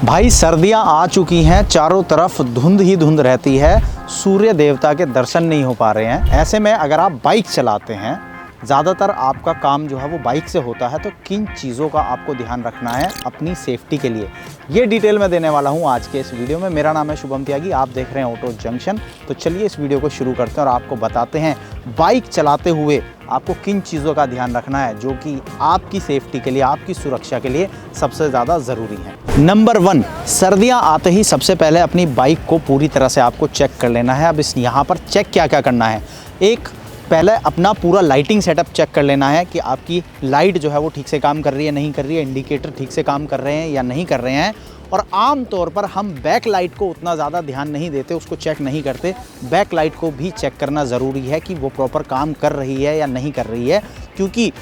भाई सर्दियां आ चुकी हैं, चारों तरफ धुंध ही धुंध रहती है, सूर्य देवता के दर्शन नहीं हो पा रहे हैं। ऐसे में अगर आप बाइक चलाते हैं, ज़्यादातर आपका काम जो है वो बाइक से होता है, तो किन चीज़ों का आपको ध्यान रखना है अपनी सेफ्टी के लिए, ये डिटेल में देने वाला हूं आज के इस वीडियो में। मेरा नाम है शुभम त्यागी, आप देख रहे हैं ऑटो जंक्शन। तो चलिए इस वीडियो को शुरू करते हैं और आपको बताते हैं बाइक चलाते हुए आपको किन चीज़ों का ध्यान रखना है जो कि आपकी सेफ्टी के लिए, आपकी सुरक्षा के लिए सबसे ज़्यादा ज़रूरी है। नंबर 1, सर्दियां आते ही सबसे पहले अपनी बाइक को पूरी तरह से आपको चेक कर लेना है। अब इस यहाँ पर चेक क्या क्या करना है, एक पहले अपना पूरा लाइटिंग सेटअप चेक कर लेना है कि आपकी लाइट जो है वो ठीक से काम कर रही है, नहीं कर रही है, इंडिकेटर ठीक से काम कर रहे हैं या नहीं कर रहे हैं। और आम तौर पर हम बैक लाइट को उतना ज़्यादा ध्यान नहीं देते, उसको चेक नहीं करते। बैक लाइट को भी चेक करना ज़रूरी है कि वो प्रॉपर काम कर रही है या नहीं कर रही है, क्योंकि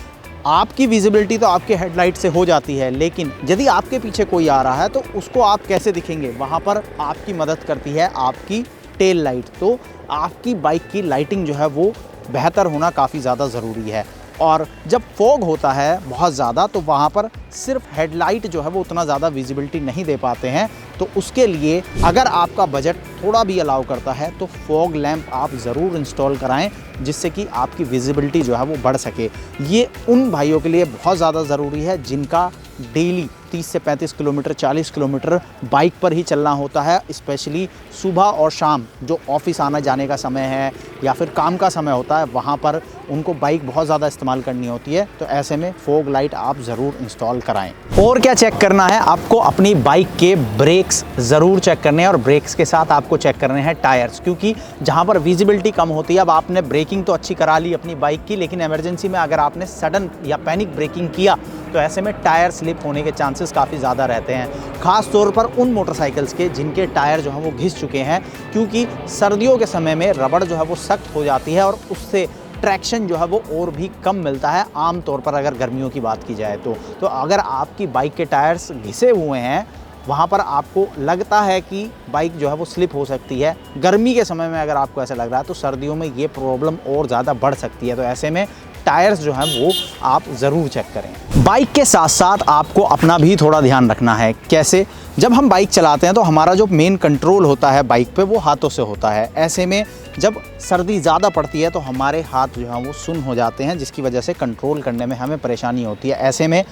आपकी विजिबिलिटी तो आपके हेडलाइट से हो जाती है, लेकिन यदि आपके पीछे कोई आ रहा है तो उसको आप कैसे दिखेंगे, वहाँ पर आपकी मदद करती है आपकी टेल लाइट। तो आपकी बाइक की लाइटिंग जो है वो बेहतर होना काफ़ी ज़्यादा ज़रूरी है। और जब फॉग होता है बहुत ज़्यादा, तो वहाँ पर सिर्फ हेडलाइट जो है वो उतना ज़्यादा विजिबिलिटी नहीं दे पाते हैं। तो उसके लिए अगर आपका बजट थोड़ा भी अलाउ करता है तो फॉग लैंप आप ज़रूर इंस्टॉल कराएं, जिससे कि आपकी विजिबिलिटी जो है वो बढ़ सके। ये उन भाइयों के लिए बहुत ज़्यादा ज़रूरी है जिनका डेली 30 से 35 किलोमीटर, 40 किलोमीटर बाइक पर ही चलना होता है। स्पेशली सुबह और शाम जो ऑफिस आने जाने का समय है या फिर काम का समय होता है, वहाँ पर उनको बाइक बहुत ज़्यादा इस्तेमाल करनी होती है। तो ऐसे में फॉग लाइट आप ज़रूर इंस्टॉल कराएं। और क्या चेक करना है, आपको अपनी बाइक के ब्रेक्स ज़रूर चेक करने हैं और ब्रेक्स के साथ आपको चेक करने हैं टायर्स, क्योंकि जहाँ पर विजिबिलिटी कम होती है, अब आपने ब्रेकिंग तो अच्छी करा ली अपनी बाइक की, लेकिन इमरजेंसी में अगर आपने सडन या पैनिक ब्रेकिंग किया तो ऐसे में टायर स्लिप होने के चांसेस काफ़ी ज़्यादा रहते हैं, ख़ास तौर पर उन मोटरसाइकिल्स के जिनके टायर जो हैं वो घिस चुके हैं, क्योंकि सर्दियों के समय में रबड़ जो है वो सख्त हो जाती है और उससे ट्रैक्शन जो है वो और भी कम मिलता है आम तौर पर अगर गर्मियों की बात की जाए तो अगर आपकी बाइक के टायर्स घिसे हुए हैं, वहाँ पर आपको लगता है कि बाइक जो है वो स्लिप हो सकती है, गर्मी के समय में अगर आपको ऐसा लग रहा है, तो सर्दियों में ये प्रॉब्लम और ज़्यादा बढ़ सकती है। तो ऐसे में टायर्स जो हैं वो आप ज़रूर चेक करें। बाइक के साथ साथ आपको अपना भी थोड़ा ध्यान रखना है। कैसे? जब हम बाइक चलाते हैं तो हमारा जो मेन कंट्रोल होता है बाइक पे, वो हाथों से होता है। ऐसे में जब सर्दी ज़्यादा पड़ती है तो हमारे हाथ जो हैं वो सुन्न हो जाते हैं, जिसकी वजह से कंट्रोल करने में हमें परेशानी होती है। ऐसे में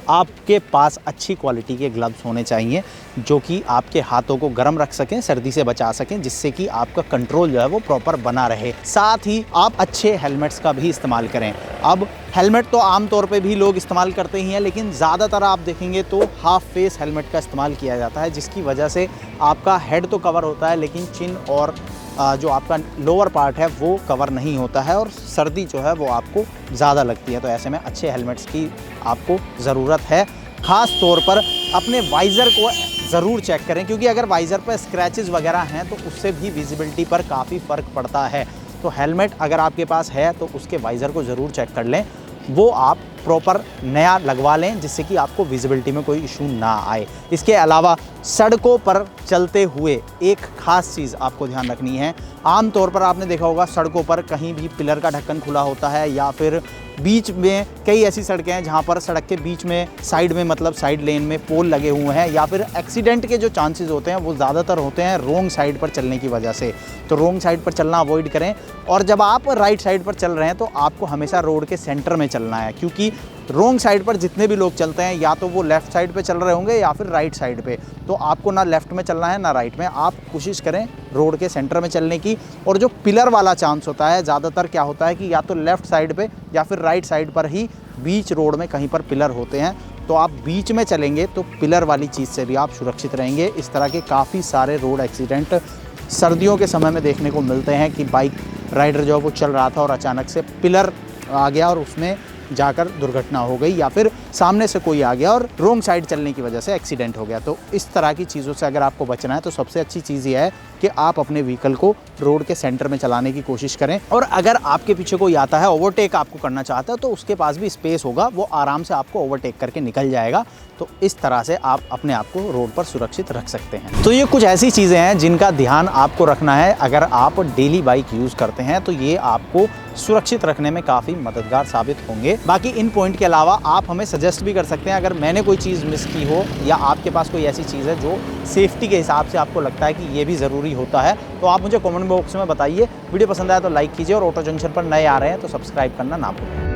आपके पास अच्छी क्वालिटी के ग्लव्स होने चाहिए जो कि आपके हाथों को गर्म रख सकें, सर्दी से बचा सकें, जिससे कि आपका कंट्रोल जो है वो प्रॉपर बना रहे। साथ ही आप अच्छे हेलमेट्स का भी इस्तेमाल करें। अब हेलमेट तो आम तौर पे भी लोग इस्तेमाल करते ही हैं, लेकिन ज़्यादातर आप देखेंगे तो हाफ फेस हेलमेट का इस्तेमाल किया जाता है, जिसकी वजह से आपका हेड तो कवर होता है, लेकिन चिन और जो आपका लोअर पार्ट है वो कवर नहीं होता है और सर्दी जो है वो आपको ज़्यादा लगती है। तो ऐसे में अच्छे हेलमेट्स की आपको ज़रूरत है। ख़ास तौर पर अपने वाइज़र को ज़रूर चेक करें, क्योंकि अगर वाइज़र पर स्क्रैचेस वगैरह हैं तो उससे भी विजिबिलिटी पर काफ़ी फ़र्क पड़ता है। तो हेलमेट अगर आपके पास है तो उसके वाइज़र को ज़रूर चेक कर लें, वो आप प्रॉपर नया लगवा लें, जिससे कि आपको विजिबिलिटी में कोई इशू ना आए। इसके अलावा सड़कों पर चलते हुए एक ख़ास चीज़ आपको ध्यान रखनी है। आम तौर पर आपने देखा होगा सड़कों पर कहीं भी पिलर का ढक्कन खुला होता है, या फिर बीच में कई ऐसी सड़कें हैं जहाँ पर सड़क के बीच में साइड में, मतलब साइड लेन में पोल लगे हुए हैं, या फिर एक्सीडेंट के जो चांसेस होते हैं वो ज़्यादातर होते हैं रोंग साइड पर चलने की वजह से। तो रोंग साइड पर चलना अवॉइड करें, और जब आप राइट साइड पर चल रहे हैं तो आपको हमेशा रोड के सेंटर में चलना है, क्योंकि रोंग साइड पर जितने भी लोग चलते हैं या तो वो लेफ़्ट साइड पे चल रहे होंगे या फिर राइट साइड पे। तो आपको ना लेफ़्ट में चलना है ना राइट में, आप कोशिश करें रोड के सेंटर में चलने की। और जो पिलर वाला चांस होता है, ज़्यादातर क्या होता है कि या तो लेफ़्ट साइड पे या फिर राइट साइड पर ही बीच रोड में कहीं पर पिलर होते हैं, तो आप बीच में चलेंगे तो पिलर वाली चीज़ से भी आप सुरक्षित रहेंगे। इस तरह के काफ़ी सारे रोड एक्सीडेंट सर्दियों के समय में देखने को मिलते हैं कि बाइक राइडर जो है वो चल रहा था और अचानक से पिलर आ गया और उसमें जाकर दुर्घटना हो गई, या फिर सामने से कोई आ गया और रोंग साइड चलने की वजह से एक्सीडेंट हो गया। तो इस तरह की चीज़ों से अगर आपको बचना है तो सबसे अच्छी चीज़ ये है कि आप अपने व्हीकल को रोड के सेंटर में चलाने की कोशिश करें। और अगर आपके पीछे कोई आता है, ओवरटेक आपको करना चाहता है, तो उसके पास भी स्पेस होगा, वो आराम से आपको ओवरटेक करके निकल जाएगा। तो इस तरह से आप अपने आप को रोड पर सुरक्षित रख सकते हैं। तो ये कुछ ऐसी चीज़ें हैं जिनका ध्यान आपको रखना है। अगर आप डेली बाइक यूज़ करते हैं तो ये आपको सुरक्षित रखने में काफ़ी मददगार साबित होंगे। बाकी इन पॉइंट के अलावा आप हमें सजेस्ट सजेस्ट भी कर सकते हैं अगर मैंने कोई चीज़ मिस की हो या आपके पास कोई ऐसी चीज़ है जो सेफ्टी के हिसाब से आपको लगता है कि ये भी ज़रूरी होता है, तो आप मुझे कमेंट बॉक्स में बताइए। वीडियो पसंद आया तो लाइक कीजिए और ऑटो जंक्शन पर नए आ रहे हैं तो सब्सक्राइब करना ना भूलें।